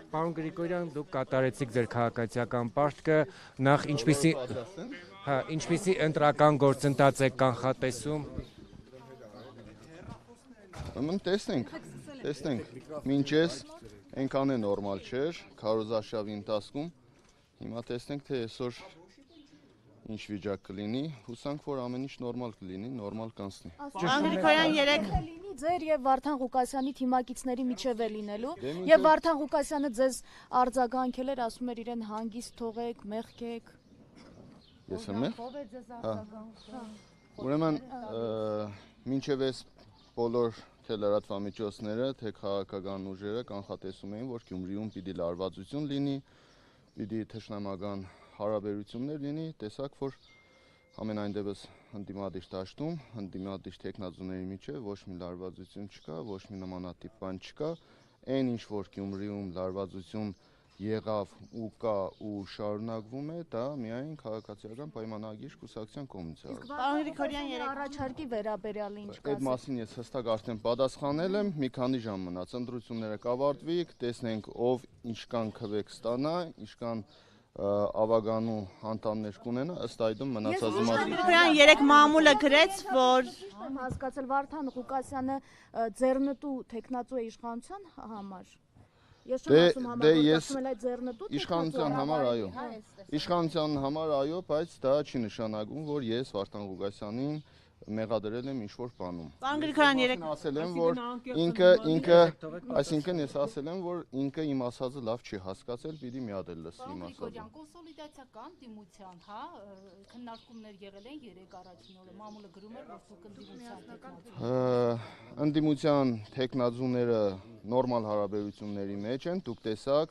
Պարոն Գրիգորյան, դուք կատարեցիք ձեր քաղաքացիական պարտքը, նախ ինչպիսի ընտրական գործընթաց եք կանխատեսում։ Տեսնենք, մինչես այնքան է նորմալ չէր, քարոզարշավի ընթացքում, հիմա տեսնենք, թե այսօր ինչ վիճակ կլինի, հուսանք, որ ամեն ինչ նորմալ կլինի, նորմալ կանցնի։ Պարոն Գրիգորյան, ձեր եւ Վարդան Ղուկասյանի թիմակիցների միջև է լինելու, եւ Վարդան Ղուկասյանը ձեզ արձագանքել էր, ասում էր իրեն հանգիստ թողեք, մեղքեք։ Ես եմ մեղ։ Ուրեմն, մինչև այս բոլոր թե լրատվամիջոցները, թե քաղաքական ուժերը կանխատեսում էին, որ Գյումրիում պիտի լարվածություն լինի, պիտի թշնամական հարաբերություններ լինի, տեսակ, որ ամենայն դեպս ընդդիմադիր դաշտում, ընդդիմադիր թեկնածուների միջև ոչ մի լարվածություն չկա, ոչ մի նմանատիպ բան չկա, այն ինչ որ Գյումրիում լարվածություն եղավ ու կա ու շարունակվում է, դա միայն քաղաքացիական պայմանագիր կուսակցության կողմից է։ Պարոն Գրիգորյան, առաջարկի վերաբերյալ ինչ կասեք։ Այդ մասին ես հստակ արդեն պատասխանել եմ, մի քանի ժամ մնաց, ընտրությունները կավարտվի, տեսնենք ով ինչքան քվեք ստանա, ինչքան ավագանու հանդամներ կունենա, ըստ այդմ մնացածը երեք մամուլը գրեց, որ հասկացել Վարդան Ղուկասյանը ձեռնտու թեկնածու է իշխանության համար։ Ես չեմ ասում համագործակցում էլ այդ ձեռնտու իշխանության համար այո։ Իշխանության համար այո, բայց դա չի նշանակում, որ ես Վարդան Ղուկասյանին մեղադրել եմ ինչ-որ բանում։ Պարոն Գրիգորյան, երեք ասել եմ, որ այսինքն ես ասել եմ, որ ինքը իմ ասածը լավ չի հասկացել, պիտի մի հատ էլ լսի իմ ասածը։ Կոնսոլիդացիական դիմության, հա, քննարկումներ եղել են 3 առաջին օրը, մամուլը գրում էր, որ դուք ընդդիմության թեկնածուները նորմալ հարաբերությունների մեջ են, դուք տեսաք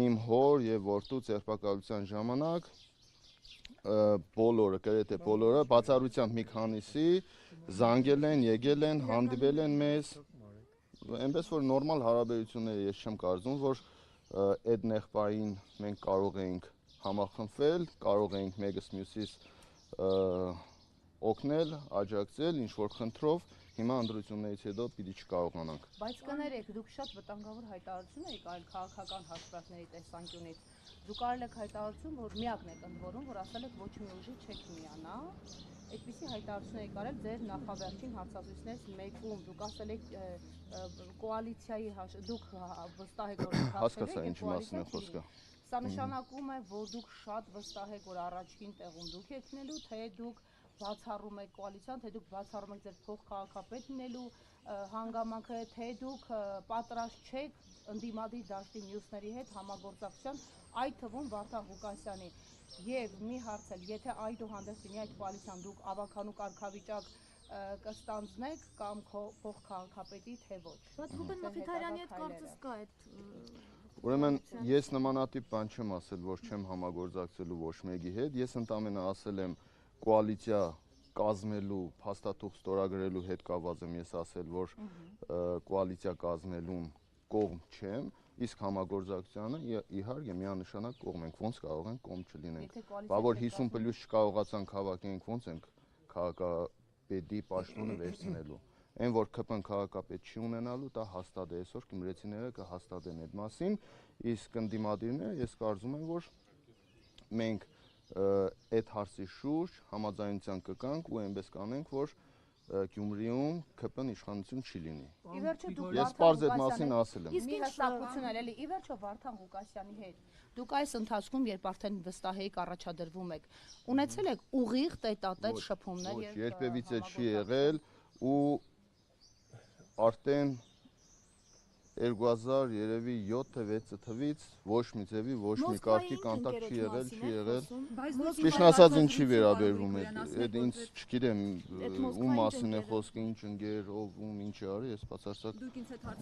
իմ հոր եւ որդու ձերբակալության ժամանակ բոլորը, գրեթե բոլորը, բացառությամբ մի քանիսի զանգել են, եկել են, հանդիպել են մեզ, այնպես որ նորմալ հարաբերությունները ես չեմ կարծում, որ այդ նեղբային մենք կարող էինք համախմբվել, կարող էինք մեկս մյուսից օգնել, աջակցել, ինչ-որ խնդրով, հիմա ընտրություններից հետո պիտի չկարողանանք։ Բայց կներեք, դուք շատ վտանգավոր հայտարարություն եք արել քաղաքական հաշվարկների տեսանկյունից։ Դուք արել եք հայտարարություն, որ միակն եք ընդ որում, որ ասել եք ոչ մի ուժի չեք միանա։ Այդպիսի հայտարարություն եք արել ձեր նախավերջին հարցազրույցներից մեկում։ Դուք ասել եք կոալիցիայի դուք վստահ եք, որ հասկացա ինչի մասին է խոսքը։ Սա նշանակում է, որ դուք շատ վստահ եք, որ առաջին տեղում դուք եք լինելու, թե դուք բացառում եք կոալիցիան, թե դուք բացառում եք ձեր փոխքաղաքապետ լինելու հանգամանքը, թե դուք պատրաստ չեք ընդդիմադիր դաշտի մյուսների հետ համագործակցության, այդ թվում Վարդան Ղուկասյանի։ Եվ մի հարց էլ, եթե այդուհանդերձ լինի այդ կոալիցիան, դուք ավականու կարգավիճակ կստանձնեք կամ փոխքաղաքապետի, թե ոչ։ Բայց Ռուբեն Մխիթարյանի հետ կարծես կա այդ Ուրեմն ես նմանատիպ բան չեմ ասել, որ չեմ համագործակցելու ոչ մեկի հետ, ես ընդամենը ասել եմ կոալիցիա կազմելու, փաստաթուղթ ստորագրելու հետ կապված եմ ես ասել, որ կոալիցիա կազմելուն կողմ չեմ, իսկ համագործակցությանը իհարկե միանշանակ կողմ ենք, ոնց կարող ենք կողմ չլինենք։ Բա որ 50+ չկարողացանք հավաքենք, ոնց ենք քաղաքապետի պաշտոնը վերցնելու։ Այն որ ԿՊ-ն քաղաքապետ չի ունենալու, դա հաստատ է, այսօր գյումրեցիները կհաստատեն այդ մասին, իսկ ընդդիմադիրները ես կարծում եմ, որ մենք այդ հարցի շուրջ համաձայնության կգանք ու այնպես կանենք, որ Գյումրիում ԿՊ-ն իշխանություն չի լինի։ Ես պարզ այդ մասին ասել եմ։ Իսկ հստակություն էլի, ի վերջո Վարդան Ղուկասյանի հետ դուք այս ընթացքում, երբ արդեն վստահ եք առաջադրվում եք, ունեցել եք ուղիղ տետատետ շփումներ եւ երբևիցե չի եղել ու արդեն 2007-6 թվից ոչ մի ձևի, ոչ մի կարգի կոնտակտ չի եղել։ Ճիշտ ասած ինչի վերաբերվում է, այդ ինձ չգիտեմ ում մասին է խոսքը, ինչ ընկեր, ով ում ինչ արի, ես բացարձակ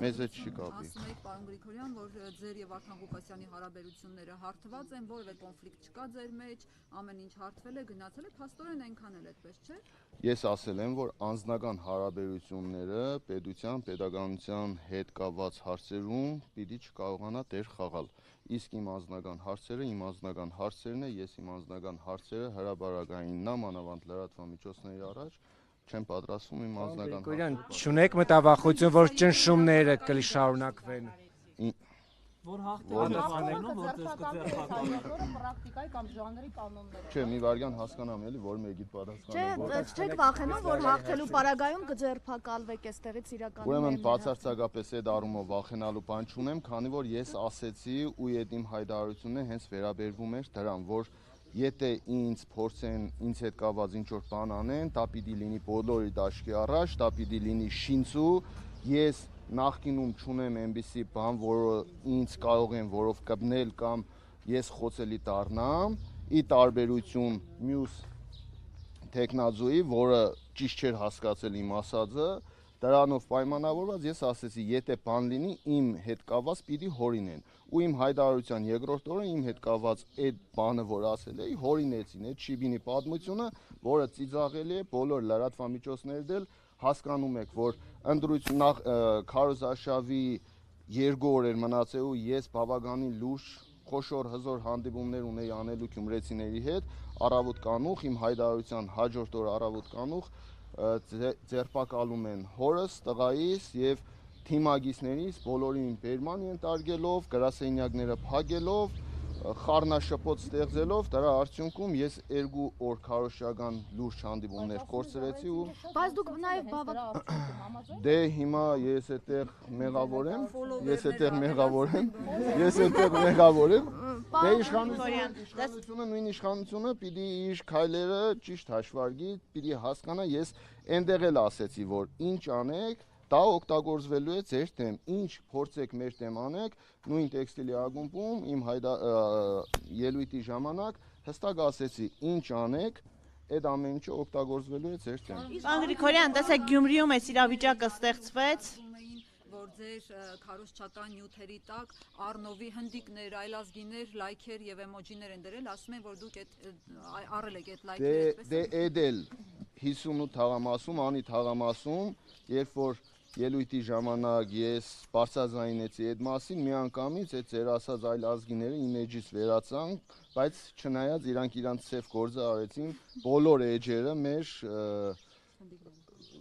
մեզ հետ չի կապի։ Ասում եք պարոն Գրիգորյան, որ ձեր եւ Վարդան Ղուկասյանի հարաբերությունները հարթված են, որևէ կոնֆլիկտ չկա ձեր մեջ, ամեն ինչ հարթվել է, գնացել է, փաստորեն այնքան էլ այդպես չէ։ Ես ասել եմ, որ անձնական հարաբերությունները պետության, պետականության հետ կապված հարցերում պիտի չկարողանա տեր խաղալ։ Իսկ իմ անձնական հարցերը իմ անձնական հարցերն է, ես իմ անձնական հարցերը հրաբարակային մանավանդ լրատվամիջոցների առաջ չեմ պատրաստվում իմ անձնական Գրիգորյան, չունեք մտավախություն, որ ճնշումները կշարունակվեն։ Որ հաղթանակը որ պրակտիկայի կամ ժանրի կանոնները։ Չէ, մի վարյան հասկանամ էլի, որ մեկիդ պատասխանը։ Չեք վախենում, որ հաղթելու պարագայում կձերբակալվեք այստեղից իրականում։ Ուրեմն բացարձակապես այդ առումով վախենալու բան չունեմ, քանի որ ես ասեցի ու այդ իմ հայտարարությունը հենց վերաբերվում էր դրան, որ եթե ինձ փորձեն ինձ հետ կապված ինչ-որ բան անեն, դա պիտի լինի բոլորի դաշտի առաջ, դա պիտի լինի շինծու, ես նախկինում չունեմ այնպիսի բան, որը ինձ կարող են որով կպնել կամ ես խոցելի դառնամ, ի տարբերություն մյուս տեխնազուի, որը ճիշտ չէր հասկացել իմ ասածը, դրանով պայմանավորված ես ասեցի, եթե բան լինի, իմ հետ կապված պիտի հորինեն։ Ու իմ հայտարարության երկրորդ օրը իմ հետ կապված այդ բանը, որ ասել էի, հորինեցին այդ Շիբինի պատմությունը, որը ծիծաղելի է բոլոր լրատվամիջոցներն էլ հասկանում եք, որ ընտրություն նախ քարոզարշավի 2 օր էր մնացել ու ես բավականին լուրջ խոշոր հզոր հանդիպումներ ունեի անելու գյումրեցիների հետ, առավոտ կանուխ իմ հայտարարության հաջորդ օր առավոտ կանուխ ձերբակալում են հորս, տղայիս եւ թիմագիցներից բոլորին բերման ենթարկելով, գրասենյակները փակելով, խառնաշփոթ ստեղծելով, դրա արդյունքում ես 2 օր քարոզչական լուրջ հանդիպումներ կորցրեցի ու Բայց դուք նաև բավական դե հիմա ես այդտեղ մեղավոր եմ, դե իշխանությունը նույն իշխանությունը պիտի իր քայլերը ճիշտ հաշվարկի, պիտի հասկանա, ես այնտեղ էլ ասեցի, որ ինչ անեք դա օգտագործվելու է ձեր դեմ, ինչ փորձեք մեր դեմ անեք, նույն տեքստիլի ակումբում իմ ելույթի ժամանակ հստակ ասեցի, ինչ անեք, այդ ամեն ինչը օգտագործվելու է ձեր դեմ։ Պարոն Գրիգորյան, տեսեք Գյումրիում այս իրավիճակը ստեղծվեց, որ ձեր քարոզչական նյութերի տակ Առնովի հնդիկներ, այլազգիներ, լայքեր եւ էմոջիներ են դրել, ասում են, որ դուք առել եք այդ լայքերը, Դե էդել 58 թաղամասում, անի թաղամասում, երբ որ ելույթի ժամանակ ես բարձրաձայնեցի այդ մասին, միանգամից այդ ձեր ասած այլ ազգիները իմեջից վերացան, բայց չնայած իրանք իրանց ծև գործը արեցին, բոլոր էջերը մեր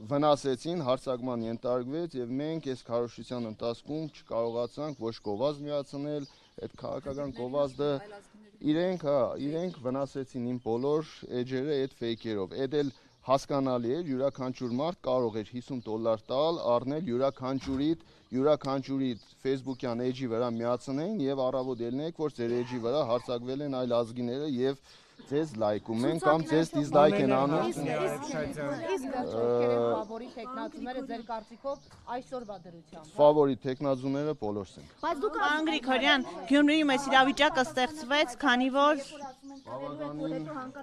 վնասեցին, հարձակման ենթարկվեց եւ մենք այս քարոզչության ընթացքում չկարողացանք ոչ գովազդ միացնել, այդ քաղաքական գովազդը իրենք վնասեցին իմ բոլոր էջերը այդ ֆեյքերով։ Այդ էլ հասկանալի էր, յուրաքանչյուր մարդ կարող էր $50 տալ, առնել յուրաքանչյուրի Facebook-յան էջի վրա միացնեն եւ առավոտ ելնեք, որ ձեր էջի վրա հարձակվել են այլ ազգիները եւ ձեզ լայքում են կամ ձեզ դիզլայք են անում։ Ֆավորի տեխնազուները ձեր կարծիքով այսօրվա դրությամբ։ Ֆավորի տեխնազուները բոլորս են։ բայց դուք Պարոն Գրիգորյան, Գյումրիում այս իրավիճակը ստեղծվեց, քանի որ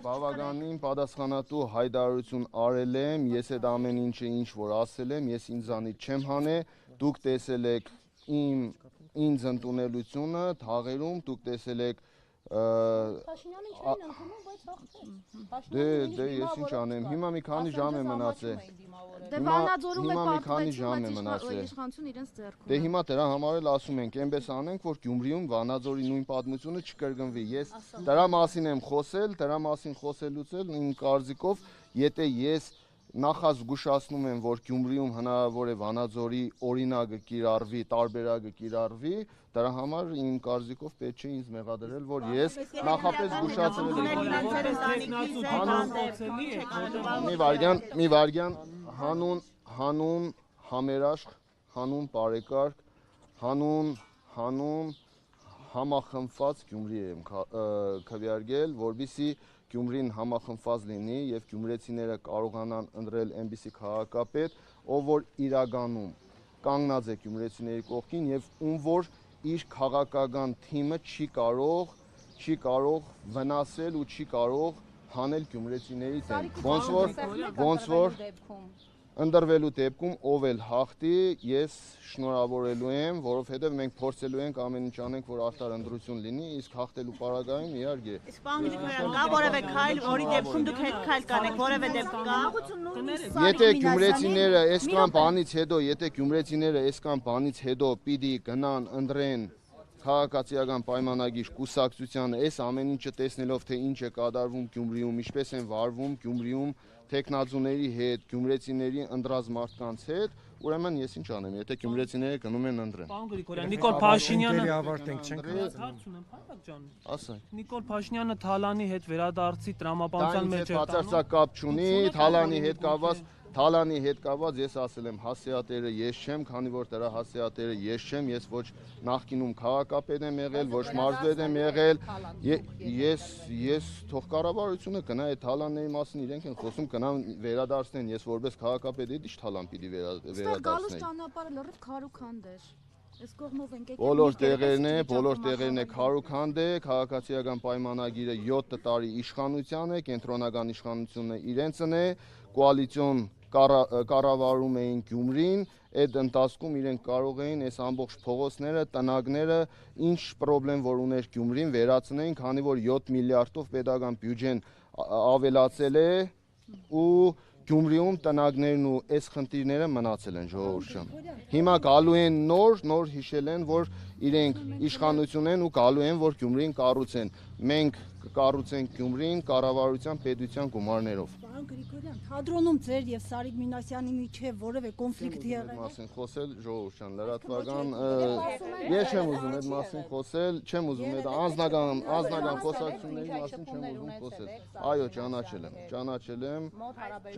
Բավականին պատասխանատու հայտարարություն արել եմ, ես այդ ամեն ինչը ինչ որ ասել եմ, ես ինձանից չեմ հանե, դուք տեսել եք ինձ ընդունելությունը թաղերում, դուք տեսել եք Փաշինյանը չէին ընդունում, բայց հաղթեց։ Դե ես ինչ անեմ, հիմա մի քանի ժամ է մնացել։ Դե Վանաձորում է մի քանի ժամ է մնացել։ Իշխանություն իրենց ձեռքում։ Դե հիմա դրա համար էլ ասում ենք, այնպես անենք, որ Գյումրիում Վանաձորի նույն պատմությունը չկրկնվի։ Ես դրա մասին եմ խոսել, դրա մասին խոսելուց էլ իմ կարծիքով, եթե ես նախազգուշացնում եմ, որ Գյումրիում հնարավոր է Վանաձորի օրինակը կիրառվի, տարբերակը կիրառվի, դրա համար իմ կարծիքով պետք չէ ինձ մեղադրել, որ ես նախապես զգուշացրել եմ։ Մի վարյան հանուն համերաշխ, հանուն բարեկարգ, հանուն համախմբված Գյումրի եմ քվեարկել, որպեսզի Գյումրին համախմբված լինի եւ գյումրեցիները կարողանան ընտրել այնպիսի քաղաքապետ, ով որ իրականում կանգնած է գյումրեցիների կողքին եւ ում որ իր քաղաքական թիմը չի կարող վնասել ու չի կարող հանել գյումրեցիների դեմ։ Ոնց որ Ընդրվելու դեպքում ով էլ հաղթի, ես շնորհավորելու եմ, որովհետև մենք փորձելու ենք ամեն ինչ անենք, որ արդար ընտրություն լինի, իսկ հաղթելու պարագայում իհարկե։ Իսկ պարոն Գրիգորյան, կա որևէ քայլ, որի դեպքում դուք հետ քայլ կանեք, որևէ դեպք կա։ Եթե գյումրեցիները այսքան բանից հետո, եթե գյումրեցիները այսքան բանից հետո պիտի գնան ընտրեն քաղաքացիական պայմանագիր կուսակցությանը, այս ամեն ինչը տեսնելով, թե ինչ է կատարվում Գյումրիում, ինչպես են վարվում Գյումրիում տեխնազուների հետ, գյումրեցիների ընտրած մարդկանց հետ, ուրեմն ես ինչ անեմ, եթե գյումրեցիները գնում են ընտրեն։ Պարոն Գրիգորյան, Նիկոլ Փաշինյանը ավարտենք չենք հարց ունեմ, Փայլակ ջան։ Ասա։ Նիկոլ Փաշինյանը Թալանի հետ վերադարձի տրամաբանության մեջ է բացարձակ կապ չունի, Թալանի հետ կապված ես ասել եմ հասեատերը ես չեմ, քանի որ դրա հասեատերը ես չեմ, ես ոչ նախկինում քաղաքապետ եմ եղել, ոչ մարզպետ եմ եղել, ես թող կառավարությունը գնա այդ Թալանների մասին իրենք են խոսում, գնան վերադարձնեն, ես որպես քաղաքապետ ի՞նչ Թալան պիտի վերադարձնեի։ Ճանապարհը լրիվ քարուքանդ էր։ Այս կողմով ենք եկել։ Բոլոր տեղերն է քարուքանդ է, քաղաքացիական պայմանագիրը 7 տարի իշխանության է, կենտրոնական իշխանությունը իրենցն է, կոալիցիոն կառավարում էին Գյումրին, այդ ընթացքում իրենք կարող էին այս ամբողջ փողոցները, տնագները, ինչ խնդրեմ որ ուներ Գյումրին վերացնեին, քանի որ 7 միլիարդով պետական բյուջեն ավելացել է ու Գյումրիում տնագներն ու այս խնդիրները մնացել են ժողովուրդ ջան։ Հիմա գալու են նոր հիշել են, որ իրենք իշխանություն են ու գալու են, որ Գյումրին կառուցեն։ Մենք կառուցենք Գյումրին կառավարության պետության գումարներով։ Պարոն Գրիգորյան, թատրոնում ձեր եւ Սարիկ Մինասյանի միջև որևէ կոնֆլիկտ եղել է։ Մասին խոսել ժողովուրդ ջան, լրատվական ես չեմ ուզում այդ մասին խոսել, չեմ ուզում այդ անձնական խոսակցությունների մասին չեմ ուզում խոսել։ Այո,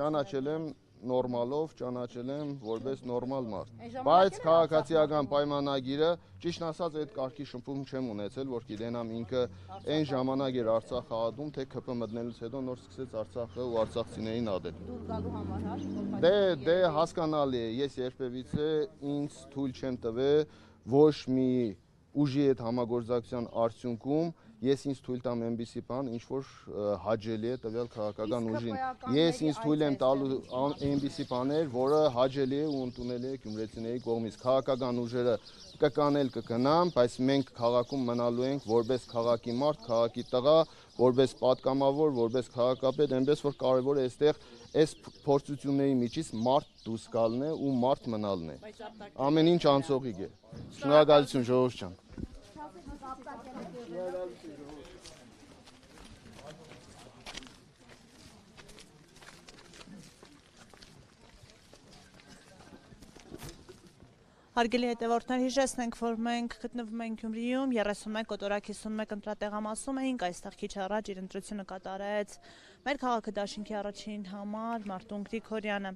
ճանաչել եմ նորմալով, ճանաչել եմ որպես նորմալ մարդ։ Բայց քաղաքացիական պայմանագիրը, ճիշտ ասած, այդ կարգի շփում չեմ ունեցել, որ գիտենամ ինքը այն ժամանակ էր Արցախ հաղթում, թե ԿՊ մտնելուց հետո նոր սկսեց Արցախը ու արցախցիներին ադել։ Դուր գալու համար հա։ Դե հասկանալի է, ես երբևիցե ինձ թույլ չեմ տվել ոչ մի ուժի հետ համագործակցության արդյունքում ես ինձ թույլ տամ այնպիսի բան, ինչ որ հաճելի է տվյալ քաղաքական ուժին։ Ես ինձ թույլ եմ տալու այնպիսի բաներ, որը հաճելի է ու ընդունելի է գյումրեցիների կողմից։ Քաղաքական ուժերը կկանել կգնան, բայց մենք քաղաքում մնալու ենք որպես քաղաքի մարդ, քաղաքի տղա, որպես պատգամավոր, որպես քաղաքապետ, այնպես որ կարևոր է այստեղ այս փորձությունների միջից մարդ դուրս գալն է ու մարդ մնալն է։ Ամեն ինչ անցողիկ է։ Շնորհակալություն ժողովուրդ ջան։ Հարգելի հետևորդներ, հիշեցնենք, որ մենք գտնվում ենք Գյումրիում 31 կոտորակ 51 ընտրատեղամասում էինք, այստեղ քիչ առաջ իր ընտրությունը կատարեց մեր քաղաքը դաշինքի առաջին համար Մարտուն Գրիգորյանը։